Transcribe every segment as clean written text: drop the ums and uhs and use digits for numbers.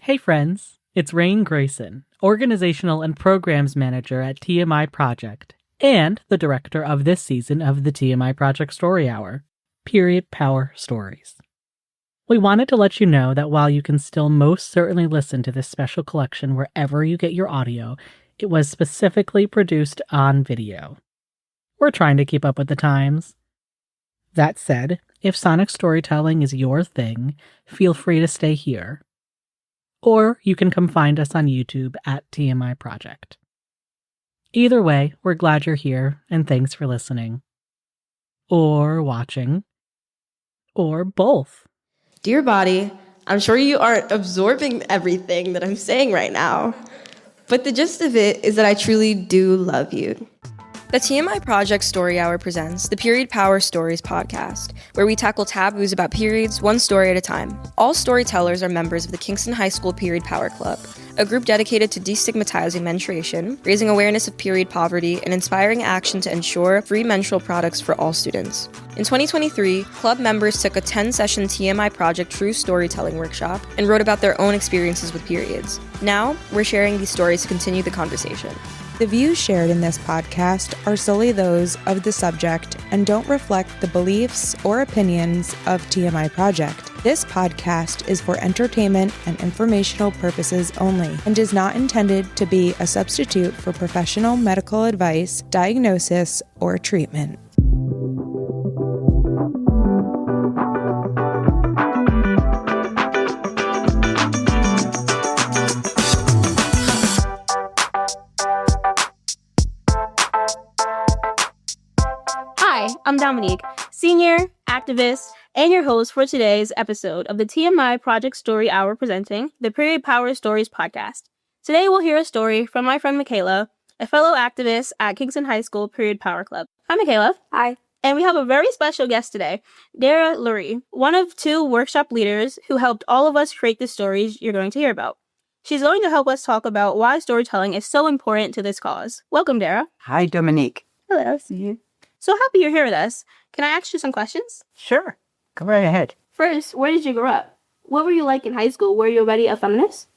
Hey friends, it's Raine Grayson, Organizational and Programs Manager at TMI Project, and the director of this season of the TMI Project Story Hour, Period Power Stories. We wanted to let you know that while you can still most certainly listen to this special collection wherever you get your audio, it was specifically produced on video. We're trying to keep up with the times. That said, if sonic storytelling is your thing, feel free to stay here. Or you can come find us on YouTube at TMI Project. Either way, we're glad you're here, and thanks for listening. Or watching. Or both. Dear body, I'm sure you aren't absorbing everything that I'm saying right now, but the gist of it is that I truly do love you. The TMI Project Story Hour presents the Period Power Stories podcast, where we tackle taboos about periods one story at a time. All storytellers are members of the Kingston High School Period Power Club, a group dedicated to destigmatizing menstruation, raising awareness of period poverty, and inspiring action to ensure free menstrual products for all students. In 2023, club members took a 10-session TMI Project True Storytelling workshop and wrote about their own experiences with periods. Now, we're sharing these stories to continue the conversation. The views shared in this podcast are solely those of the subject and don't reflect the beliefs or opinions of TMI Project. This podcast is for entertainment and informational purposes only and is not intended to be a substitute for professional medical advice, diagnosis, or treatment. I'm Dominique, senior, activist, and your host for today's episode of the TMI Project Story Hour presenting the Period Power Stories podcast. Today we'll hear a story from my friend Makayla, a fellow activist at Kingston High School Period Power Club. Hi, Makayla. Hi. And we have a very special guest today, Dara Lurie, one of two workshop leaders who helped all of us create the stories you're going to hear about. She's going to help us talk about why storytelling is so important to this cause. Welcome, Dara. Hi, Dominique. Hello. So happy you're here with us. Can I ask you some questions? Sure. Go right ahead. First, where did you grow up? What were you like in high school? Were you already a feminist?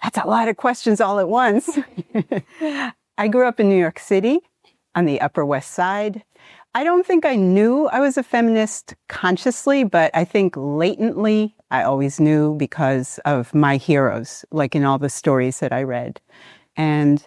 That's a lot of questions all at once. I grew up in New York City on the Upper West Side. I don't think I knew I was a feminist consciously, but I think latently I always knew because of my heroes, like in all the stories that I read. And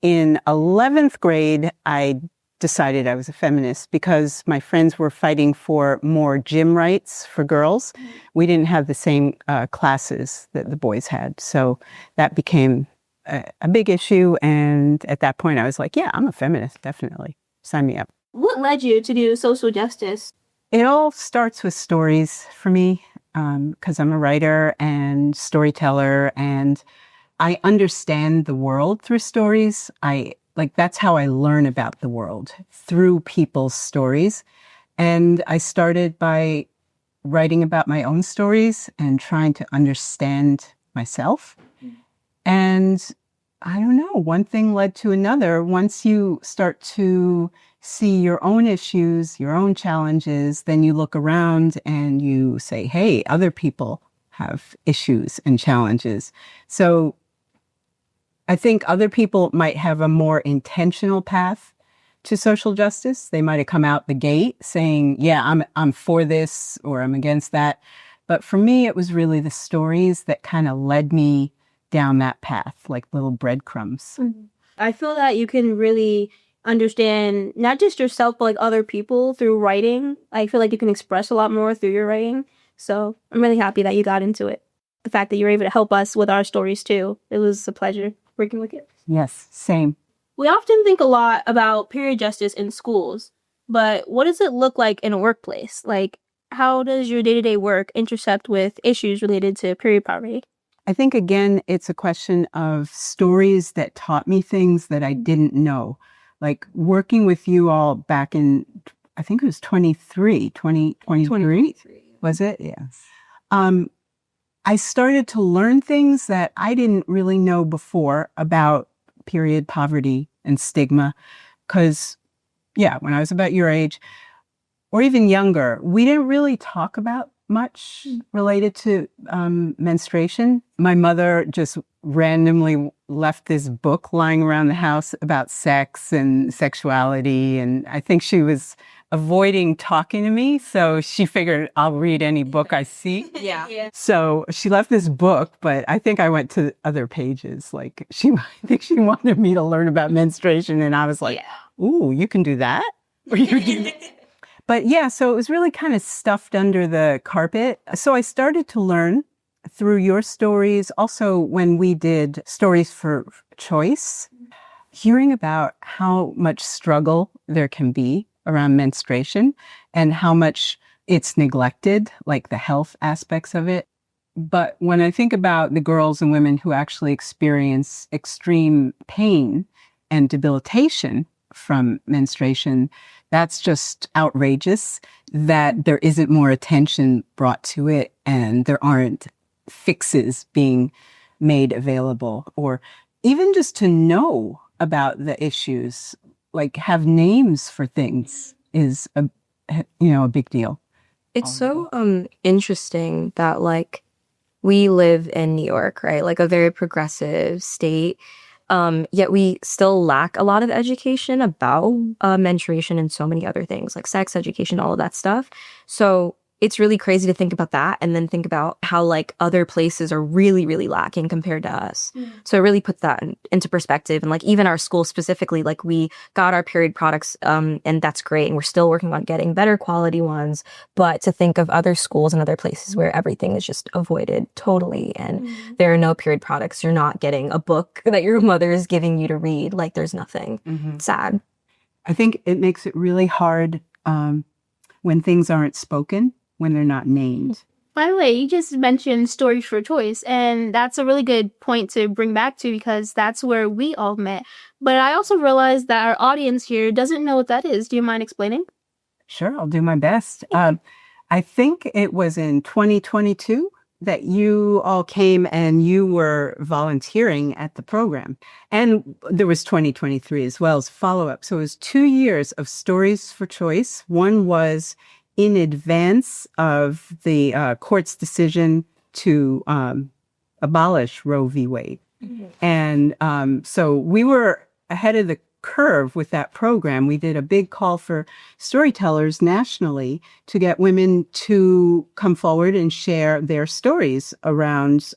in 11th grade, I decided I was a feminist because my friends were fighting for more gym rights for girls. We didn't have the same classes that the boys had. So that became a big issue. And at that point, I was like, yeah, I'm a feminist, definitely. Sign me up. What led you to do social justice? It all starts with stories for me because I'm a writer and storyteller, and I understand the world through stories. That's how I learn about the world, through people's stories. And I started by writing about my own stories and trying to understand myself. And I don't know, one thing led to another. Once you start to see your own issues, your own challenges, then you look around and you say, hey, other people have issues and challenges. So I think other people might have a more intentional path to social justice. They might have come out the gate saying, yeah, I'm for this or I'm against that. But for me, it was really the stories that kind of led me down that path, like little breadcrumbs. Mm-hmm. I feel that you can really understand not just yourself, but like other people through writing. I feel like you can express a lot more through your writing. So I'm really happy that you got into it. The fact that you were able to help us with our stories too. It was a pleasure working with you. Yes, same. We often think a lot about period justice in schools, but what does it look like in a workplace? Like, how does your day-to-day work intersect with issues related to period poverty? I think, again, it's a question of stories that taught me things that I didn't know. Like working with you all back in, I think it was 2023, was it? Yeah. I started to learn things that I didn't really know before about period poverty and stigma. Because, yeah, when I was about your age, or even younger, we didn't really talk about much related to menstruation. My mother just randomly left this book lying around the house about sex and sexuality. And I think she was avoiding talking to me. So she figured I'll read any book I see. Yeah. So she left this book, but I think I went to other pages. Like I think she wanted me to learn about menstruation. And I was like, ooh, you can do that? Or you can do that? But yeah, so it was really kind of stuffed under the carpet. So I started to learn through your stories. Also, when we did Stories for Choice, hearing about how much struggle there can be around menstruation and how much it's neglected, like the health aspects of it. But when I think about the girls and women who actually experience extreme pain and debilitation from menstruation, that's just outrageous that there isn't more attention brought to it and there aren't fixes being made available, or even just to know about the issues, like have names for things is a big deal. It's so interesting that like we live in New York, right? Like a very progressive state. Yet we still lack a lot of education about menstruation and so many other things like sex education, all of that stuff. So it's really crazy to think about that and then think about how like other places are really, really lacking compared to us. So it really puts that into perspective. And like even our school specifically, like we got our period products and that's great. And we're still working on getting better quality ones. But to think of other schools and other places where everything is just avoided totally and there are no period products, you're not getting a book that your mother is giving you to read. Like there's nothing. It's sad. I think it makes it really hard when things aren't spoken, when they're not named. By the way, you just mentioned Stories for Choice, and that's a really good point to bring back to because that's where we all met. But I also realized that our audience here doesn't know what that is. Do you mind explaining? Sure, I'll do my best. I think it was in 2022 that you all came and you were volunteering at the program. And there was 2023 as well as follow-up. So it was 2 years of Stories for Choice. One was in advance of the court's decision to abolish Roe v. Wade. And so we were ahead of the curve with that program. We did a big call for storytellers nationally to get women to come forward and share their stories around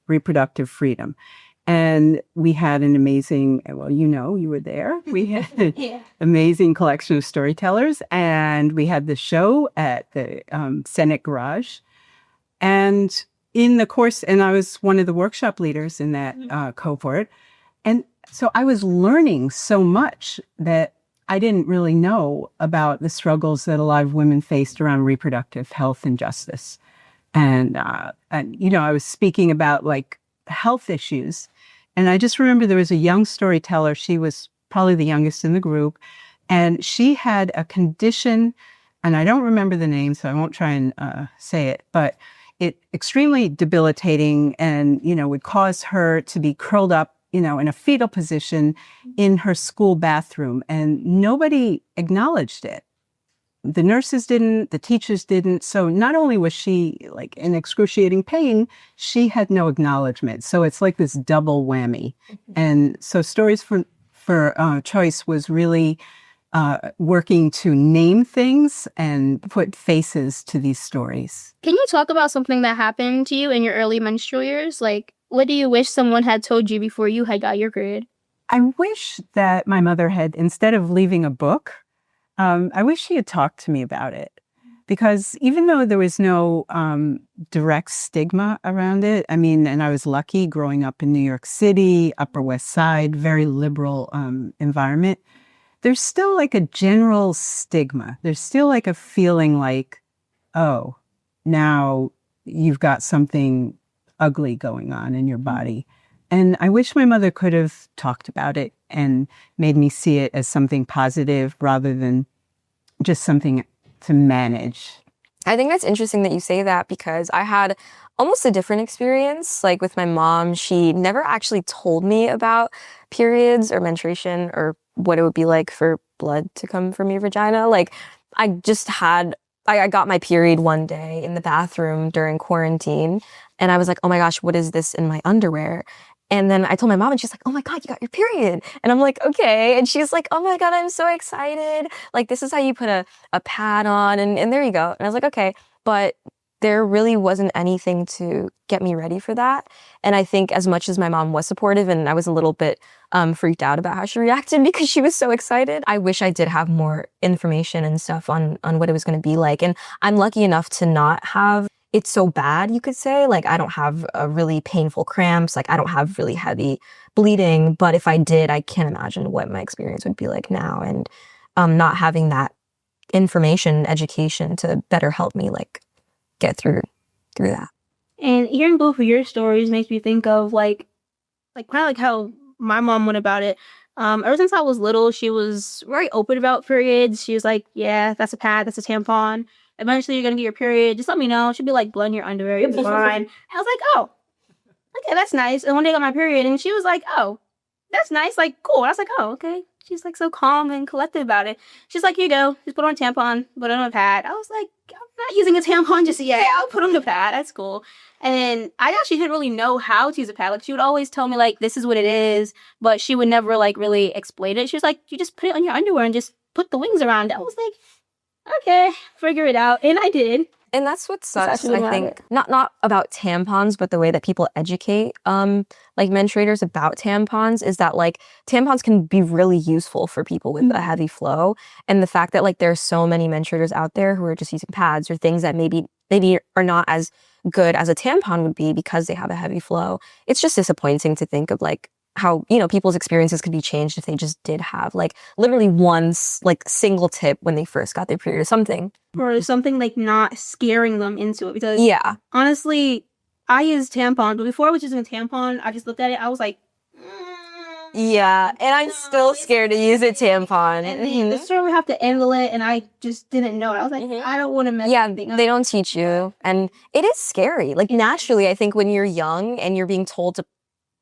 reproductive freedom. And we had an amazing, well, you were there. We had an amazing collection of storytellers. And we had the show at the Senate Garage. And in the course, and I was one of the workshop leaders in that cohort. And so I was learning so much that I didn't really know about the struggles that a lot of women faced around reproductive health and justice. And I was speaking about like health issues. And I just remember there was a young storyteller. She was probably the youngest in the group. And she had a condition, and I don't remember the name, so I won't try and say it, but it extremely debilitating and, would cause her to be curled up, in a fetal position in her school bathroom. And nobody acknowledged it. The nurses didn't, the teachers didn't. So not only was she like in excruciating pain, she had no acknowledgement. So it's like this double whammy. And so Stories for Choice was really working to name things and put faces to these stories. Can you talk about something that happened to you in your early menstrual years? Like, what do you wish someone had told you before you had got your period? I wish that my mother had, instead of leaving a book, I wish she had talked to me about it. Because even though there was no direct stigma around it, and I was lucky growing up in New York City, Upper West Side, very liberal environment, there's still like a general stigma. There's still like a feeling like, oh, now you've got something ugly going on in your body. And I wish my mother could have talked about it and made me see it as something positive rather than just something to manage. I think that's interesting that you say that because I had almost a different experience. Like with my mom, she never actually told me about periods or menstruation or what it would be like for blood to come from your vagina. Like I just had I got my period one day in the bathroom during quarantine, and I was like, oh my gosh, what is this in my underwear? And then I told my mom, and she's like, oh my God, you got your period. And I'm like, okay. And she's like, oh my God, I'm so excited. Like, this is how you put a pad on, and there you go. And I was like, okay. But there really wasn't anything to get me ready for that. And I think as much as my mom was supportive, and I was a little bit freaked out about how she reacted because she was so excited, I wish I did have more information and stuff on what it was going to be like. And I'm lucky enough to not have it so bad, you could say. Like, I don't have really painful cramps. Like, I don't have really heavy bleeding. But if I did, I can't imagine what my experience would be like now. And not having that information, education to better help me, like, get through that. And hearing both of your stories makes me think of like kind of like how my mom went about it. Ever since I was little, she was very open about periods. She was like, yeah, that's a pad, that's a tampon. Eventually you're gonna get your period. Just let me know. She'd be like, blood in your underwear, you'll be fine. I was like, oh, okay, that's nice. And one day I got my period and she was like, oh, that's nice, like, cool. I was like, oh, okay. She's like so calm and collected about it. She's like, here you go. Just put on a tampon, put on a pad. I was like, I'm not using a tampon just yet. I'll put on the pad. That's cool. And I actually didn't really know how to use a pad. Like, she would always tell me, like, this is what it is, but she would never, like, really explain it. She was like, you just put it on your underwear and just put the wings around it. I was like, okay, figure it out. And I did. And that's what sucks, I think, not about tampons, but the way that people educate, like, menstruators about tampons is that, like, tampons can be really useful for people with a heavy flow. And the fact that, like, there's so many menstruators out there who are just using pads or things that maybe are not as good as a tampon would be because they have a heavy flow. It's just disappointing to think of, like, how, you know, people's experiences could be changed if they just did have, like, literally one, like, single tip when they first got their period or something. Or something, like, not scaring them into it. Because, yeah, honestly, I use tampons, but before I was using a tampon, I just looked at it, I was like, yeah, and I'm still scared to use a tampon. And the store would have to angle it, and I just didn't know it. I was like, I don't want to mess anything up. They don't teach you. And it is scary. Like, naturally, I think when you're young and you're being told to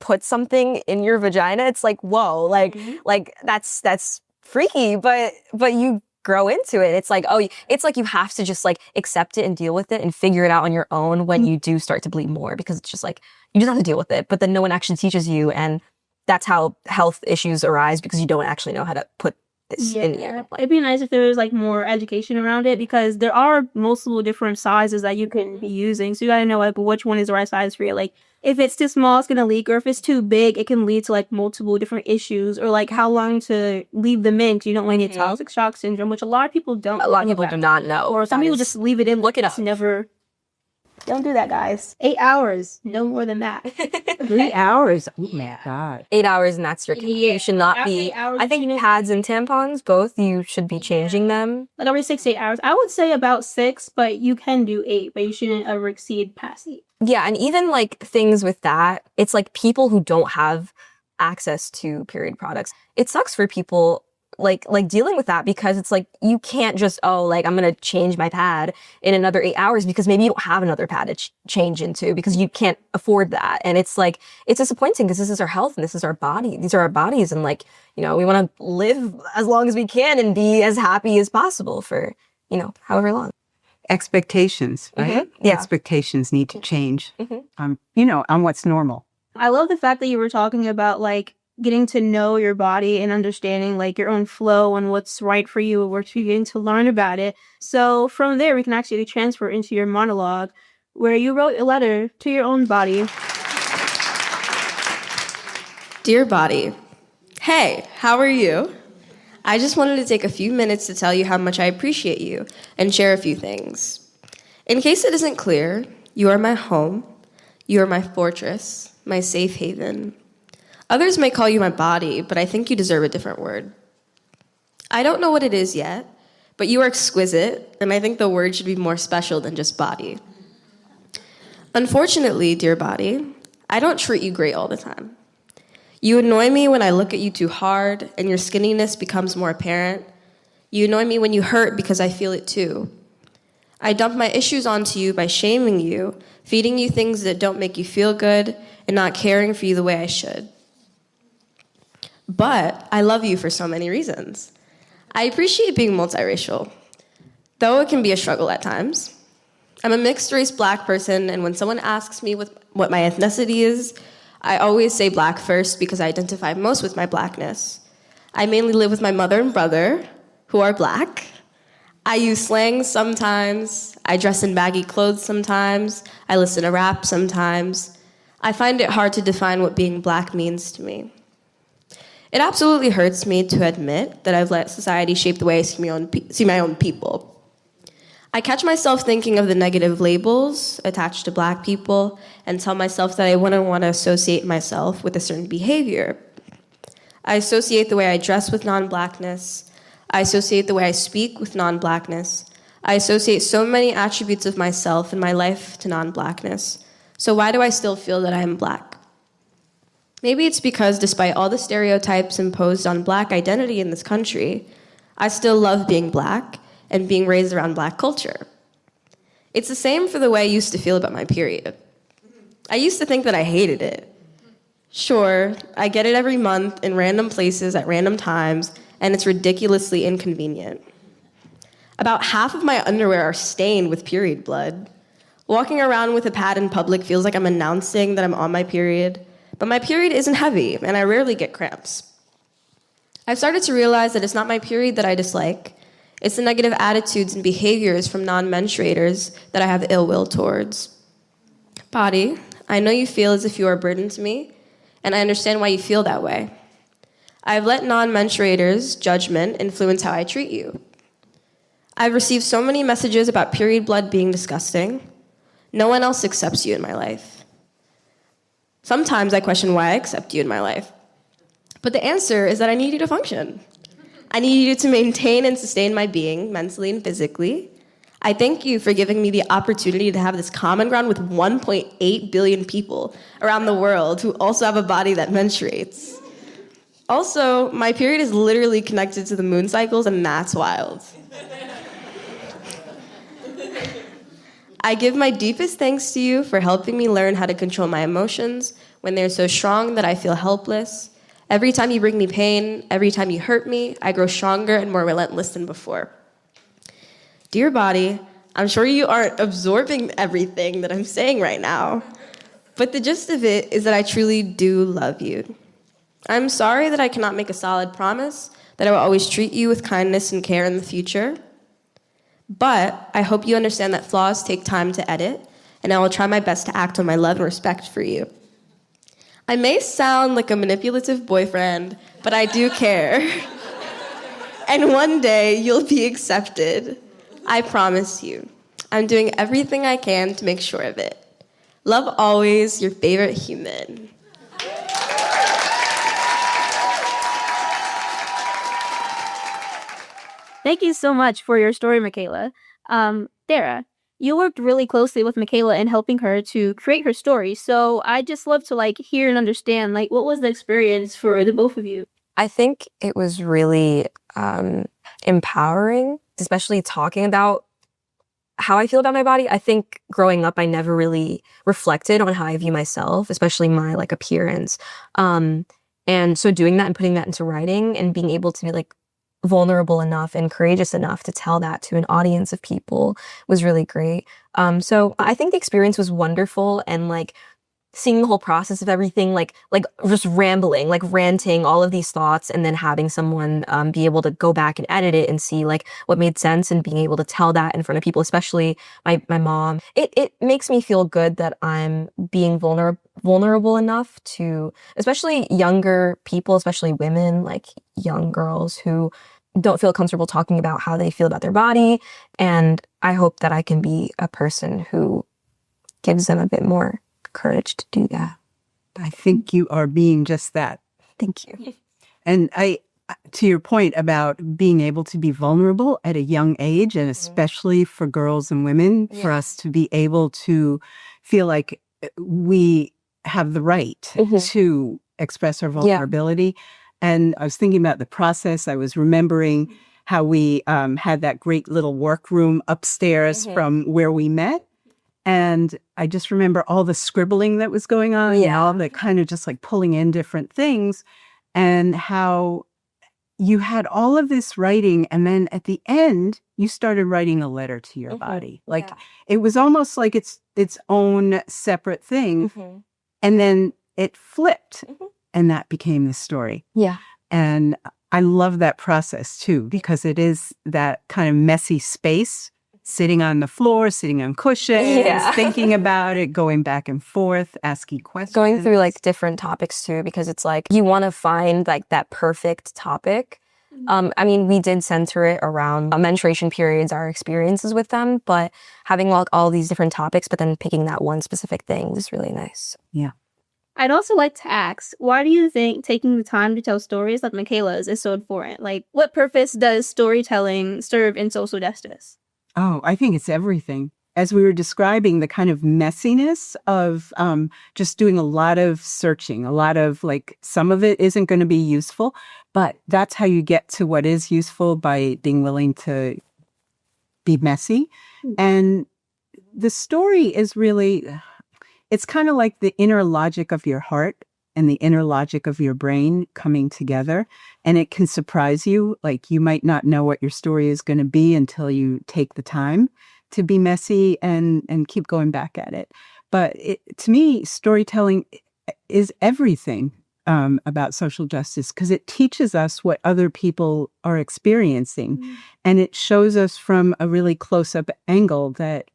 put something in your vagina, it's like, whoa, like that's freaky, but you grow into it. It's like, oh, it's like you have to just, like, accept it and deal with it and figure it out on your own when you do start to bleed more, because it's just like, you just have to deal with it. But then no one actually teaches you, and that's how health issues arise, because you don't actually know how to put this in here. It'd be nice if there was, like, more education around it, because there are multiple different sizes that you can be using. So you gotta know, like, which one is the right size for you. Like, if it's too small, it's gonna leak, or if it's too big, it can lead to, like, multiple different issues, or, like, how long to leave them in, because you don't want to get toxic shock syndrome, which a lot of people don't. A lot of people do not know. Or some people just leave it in. Look it up. Never. Don't do that, guys. 8 hours, no more than that. 3 hours. Oh my God. 8 hours, and that's your cap. Yeah. You should not After be. 8 hours, I think pads and tampons, both, you should be changing them. Like, every 6 to 8 hours. I would say about 6, but you can do 8, but you shouldn't ever exceed past 8. Yeah, and even, like, things with that, it's like people who don't have access to period products. It sucks for people, like dealing with that, because it's like, you can't just, oh, like, I'm gonna change my pad in another 8 hours, because maybe you don't have another pad to change into, because you can't afford that. And it's like, it's disappointing, because this is our health and this is our body. These are our bodies, and, like, you know, we want to live as long as we can and be as happy as possible for, you know, however long. Expectations, right? Yeah. Expectations need to change, you know, on what's normal. I love the fact that you were talking about, like, getting to know your body and understanding, like, your own flow and what's right for you, or to getting to learn about it. So from there, we can actually transfer into your monologue, where you wrote a letter to your own body. Dear body, hey, how are you? I just wanted to take a few minutes to tell you how much I appreciate you and share a few things. In case it isn't clear, you are my home, you are my fortress, my safe haven. Others may call you my body, but I think you deserve a different word. I don't know what it is yet, but you are exquisite, and I think the word should be more special than just body. Unfortunately, dear body, I don't treat you great all the time. You annoy me when I look at you too hard and your skinniness becomes more apparent. You annoy me when you hurt because I feel it too. I dump my issues onto you by shaming you, feeding you things that don't make you feel good, and not caring for you the way I should. But I love you for so many reasons. I appreciate being multiracial. though it can be a struggle at times. I'm a mixed-race Black person, and when someone asks me what my ethnicity is, I always say Black first because I identify most with my Blackness. I mainly live with my mother and brother, who are Black. I use slang sometimes. I dress in baggy clothes sometimes. I listen to rap sometimes. I find it hard to define what being Black means to me. It absolutely hurts me to admit that I've let society shape the way I see my own people. I catch myself thinking of the negative labels attached to Black people and tell myself that I wouldn't want to associate myself with a certain behavior. I associate the way I dress with non-Blackness. I associate the way I speak with non-Blackness. I associate so many attributes of myself and my life to non-Blackness. So why do I still feel that I am Black? Maybe it's because despite all the stereotypes imposed on Black identity in this country, I still love being Black and being raised around Black culture. It's the same for the way I used to feel about my period. I used to think that I hated it. Sure, I get it every month in random places at random times, and it's ridiculously inconvenient. About half of my underwear are stained with period blood. Walking around with a pad in public feels like I'm announcing that I'm on my period, but my period isn't heavy, and I rarely get cramps. I've started to realize that it's not my period that I dislike. It's the negative attitudes and behaviors from non-menstruators that I have ill will towards. Body, I know you feel as if you are a burden to me, and I understand why you feel that way. I've let non-menstruators' judgment influence how I treat you. I've received so many messages about period blood being disgusting. No one else accepts you in my life. Sometimes I question why I accept you in my life. But the answer is that I need you to function. I need you to maintain and sustain my being, mentally and physically. I thank you for giving me the opportunity to have this common ground with 1.8 billion people around the world who also have a body that menstruates. Also, my period is literally connected to the moon cycles, and that's wild. I give my deepest thanks to you for helping me learn how to control my emotions when they're so strong that I feel helpless. Every time you bring me pain, every time you hurt me, I grow stronger and more relentless than before. Dear body, I'm sure you aren't absorbing everything that I'm saying right now, but the gist of it is that I truly do love you. I'm sorry that I cannot make a solid promise that I will always treat you with kindness and care in the future, but I hope you understand that flaws take time to edit, and I will try my best to act on my love and respect for you. I may sound like a manipulative boyfriend, but I do care. And one day, you'll be accepted. I promise you. I'm doing everything I can to make sure of it. Love always, your favorite human. Thank you so much for your story, Makayla. Dara, you worked really closely with Makayla in helping her to create her story. So I'd just love to hear and understand what was the experience for the both of you? I think it was really empowering, especially talking about how I feel about my body. I think growing up, I never really reflected on how I view myself, especially my appearance. And so doing that and putting that into writing and being able to be vulnerable enough and courageous enough to tell that to an audience of people was really great. So I think the experience was wonderful, and seeing the whole process of everything, just rambling, ranting all of these thoughts, and then having someone be able to go back and edit it and see what made sense, and being able to tell that in front of people, especially my mom. It makes me feel good that I'm being vulnerable enough to, especially younger people, especially women, young girls who don't feel comfortable talking about how they feel about their body. And I hope that I can be a person who gives them a bit more courage to do that. I think you are being just that. Thank you. And to your point about being able to be vulnerable at a young age, and especially for girls and women, for us to be able to feel like we have the right to express our vulnerability. And I was thinking about the process. I was remembering how we had that great little workroom upstairs from where we met. And I just remember all the scribbling that was going on, all the kind of just pulling in different things, and how you had all of this writing, and then at the end, you started writing a letter to your body. Like it was almost like it's own separate thing. And then it flipped, and that became the story. Yeah. And I love that process too, because it is that kind of messy space, sitting on the floor, sitting on cushions, thinking about it, going back and forth, asking questions. Going through like different topics too, because it's like you want to find like that perfect topic. I mean, we did center it around menstruation periods, our experiences with them, but having like all these different topics, but then picking that one specific thing was really nice. Yeah. I'd also like to ask, why do you think taking the time to tell stories like Makayla's is so important? Like, what purpose does storytelling serve in social justice? Oh, I think it's everything. As we were describing the kind of messiness of just doing a lot of searching, a lot of like, some of it isn't going to be useful, but that's how you get to what is useful, by being willing to be messy. And the story is really, it's kind of like the inner logic of your heart and the inner logic of your brain coming together. And it can surprise you. Like, you might not know what your story is going to be until you take the time to be messy and keep going back at it. But to me, storytelling is everything about social justice, because it teaches us what other people are experiencing. And it shows us from a really close-up angle that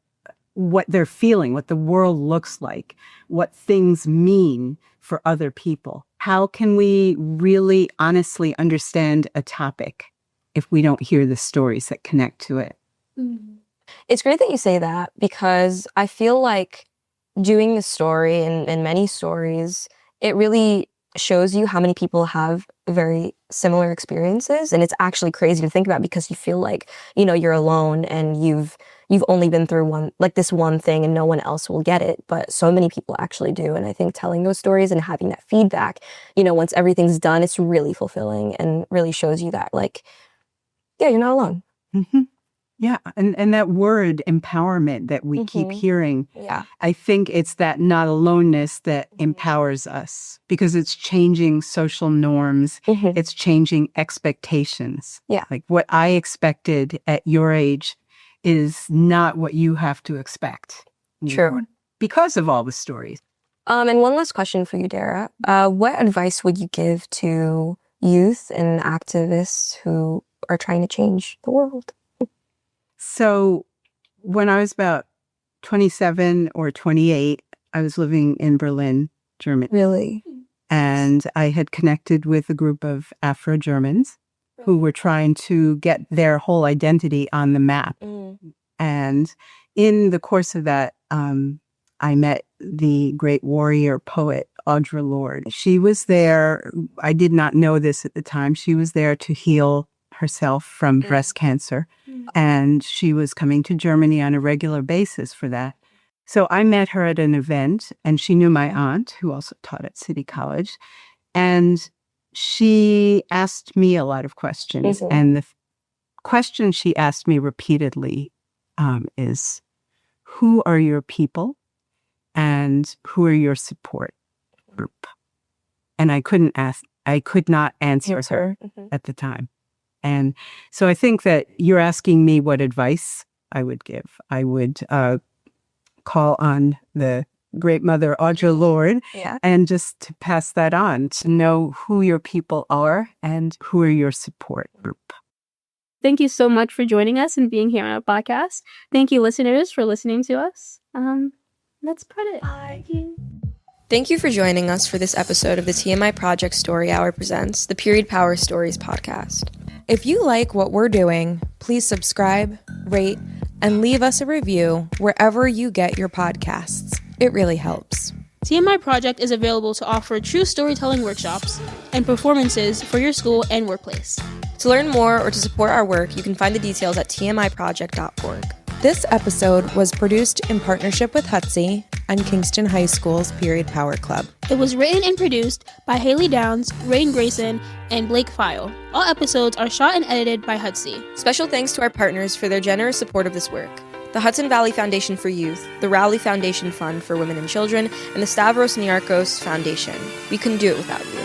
what they're feeling, what the world looks like, what things mean for other people. How can we really honestly understand a topic if we don't hear the stories that connect to it? It's great that you say that, because I feel like doing the story and many stories, it really shows you how many people have very similar experiences. And it's actually crazy to think about, because you feel like, you know, you're alone and you've only been through this one thing and no one else will get it. But so many people actually do. And I think telling those stories and having that feedback, you know, once everything's done, it's really fulfilling and really shows you that, like, yeah, you're not alone. Yeah. And that word empowerment that we keep hearing, I think it's that not aloneness that empowers us, because it's changing social norms. It's changing expectations. Yeah. Like, what I expected at your age is not what you have to expect. True. Because of all the stories. And one last question for you, Dara. What advice would you give to youth and activists who are trying to change the world? So when I was about 27 or 28, I was living in Berlin, Germany. Really? And I had connected with a group of Afro-Germans who were trying to get their whole identity on the map. And in the course of that, I met the great warrior poet, Audre Lorde. She was there. I did not know this at the time. She was there to heal herself from breast cancer. And she was coming to Germany on a regular basis for that. So I met her at an event, and she knew my aunt, who also taught at City College. And she asked me a lot of questions. And the question she asked me repeatedly is, who are your people and who are your support group? And I could not answer her at the time. And so I think that you're asking me what advice I would give. I would call on the great mother, Audre Lorde, and just to pass that on, to know who your people are and who are your support group. Thank you so much for joining us and being here on our podcast. Thank you, listeners, for listening to us. Let's put it. Thank you for joining us for this episode of the TMI Project Story Hour presents the Period Power Stories podcast. If you like what we're doing, please subscribe, rate, and leave us a review wherever you get your podcasts. It really helps. TMI Project is available to offer true storytelling workshops and performances for your school and workplace. To learn more or to support our work, you can find the details at tmiproject.org. This episode was produced in partnership with HUDSY and Kingston High School's Period Power Club. It was written and produced by Hayley Downs, Raine Grayson, and Pfeil. All episodes are shot and edited by HUDSY. Special thanks to our partners for their generous support of this work. The Hudson Valley Foundation for Youth, the Rowley Foundation Fund for Women and Children, and the Stavros Niarchos Foundation. We couldn't do it without you.